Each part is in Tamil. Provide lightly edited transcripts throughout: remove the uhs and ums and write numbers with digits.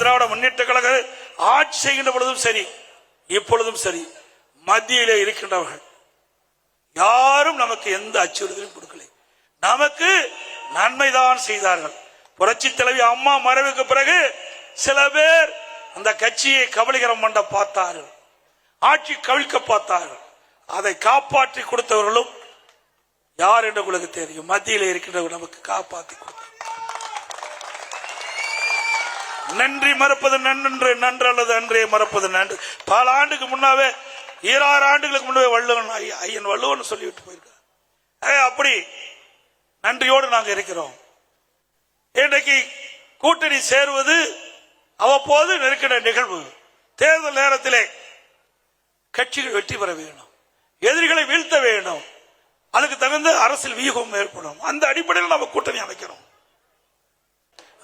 திராவிட முன்னேற்ற கழக ஆட்சி செய்கின்ற பொழுதும் சரி, இப்பொழுதும் சரி, மத்தியிலே இருக்கின்றவர்கள் யாரும் நமக்கு எந்த அச்சுறுத்தலும் கொடுக்கலை. நமக்கு நன்மைதான் செய்தார்கள். புரட்சி தலைவி அம்மா மறைவுக்கு பிறகு சில பேர் அந்த கட்சியை கபலீகரம் பண்ண பார்த்தார்கள், ஆட்சி கவிழ்க்க பார்த்தார்கள். அதை காப்பாற்றி கொடுத்தவர்களும் யார் என்று உங்களுக்கு தெரியும். மத்தியில் இருக்கின்றவர்கள் நமக்கு காப்பாற்றி கொடுத்தார். நன்றி மறப்பது நன்று, நன்று அல்லது அன்றே மறப்பது நன்று. பல ஆண்டுக்கு முன்னாவே, 26 ஆண்டுகளுக்கு முன்னாவே வள்ளுவன் ஐயன் வள்ளுவன் சொல்லிவிட்டு போயிருக்கார். அப்படி நன்றியோடு நாங்கள் இருக்கிறோம். இன்றைக்கு கூட்டணி சேருவது அவ்வப்போது நெருக்கிற நிகழ்வு. தேர்தல் நேரத்திலே கட்சிகள் வெற்றி பெற வேண்டும், எதிரிகளை வீழ்த்த வேண்டும், அதுக்கு தகுந்த அரசியல் வியூகம் ஏற்படும். அந்த அடிப்படையில் நம்ம கூட்டணி அமைக்கிறோம்.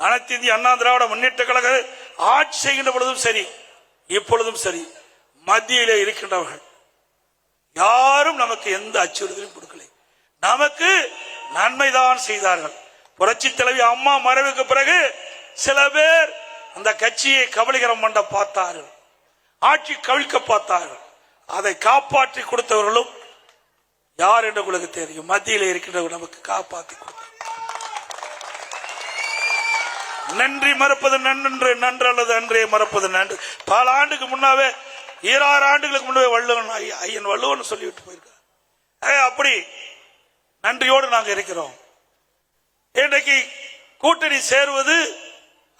அனைத்து இந்திய அண்ணா திராவிட முன்னேற்ற கழக ஆட்சி செய்கின்ற பொழுதும் சரி, இப்பொழுதும் சரி, மத்தியிலே இருக்கின்றவர்கள் யாரும் நமக்கு எந்த அச்சுறுத்தலும் கொடுக்கலை. நமக்கு நன்மைதான் செய்தார்கள். புரட்சி தலைவி அம்மா மறைவுக்கு பிறகு சில பேர் அந்த கட்சியை கபலீகரம் பண்ண பார்த்தார்கள், ஆட்சி கவிழ்க்க பார்த்தார்கள். அதை காப்பாற்றி கொடுத்தவர்களும் யார் என்று உங்களுக்கு தெரியும். மத்தியில் இருக்கின்றவர்கள் நமக்கு காப்பாற்றி கொடுத்தார். நன்றி மறப்பது நன்று, நன்று அல்லது அன்றே மறப்பது நன்று. பல ஆண்டுக்கு முன்னாவே, 26 ஆண்டுகளுக்கு முன்னாவே வள்ளுவன் ஐயன் வள்ளுவன் சொல்லிவிட்டு போயிருக்கார். அப்படி நன்றியோடு நாங்கள் இருக்கிறோம். இன்றைக்கு கூட்டணி சேருவது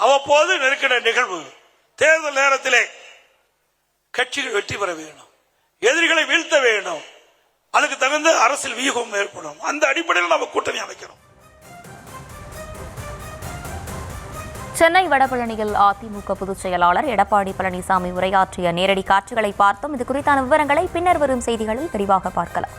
அவ்வப்போது நெருக்கிற நிகழ்வு. தேர்தல் நேரத்திலே கட்சிகள் வெற்றி பெற வேண்டும், எதிரிகளை வீழ்த்த வேண்டும், அதுக்கு தகுந்த அரசியல் வியூகம் ஏற்படும். அந்த அடிப்படையில் நம்ம கூட்டணி அமைக்கிறோம். சென்னை வடபழனியில் அதிமுக பொதுச் செயலாளர் எடப்பாடி பழனிசாமி உரையாற்றிய நேரடி காட்சிகளை பார்த்தோம். இது குறித்தான விவரங்களை பின்னர் வரும் செய்திகளில் விரிவாக பார்க்கலாம்.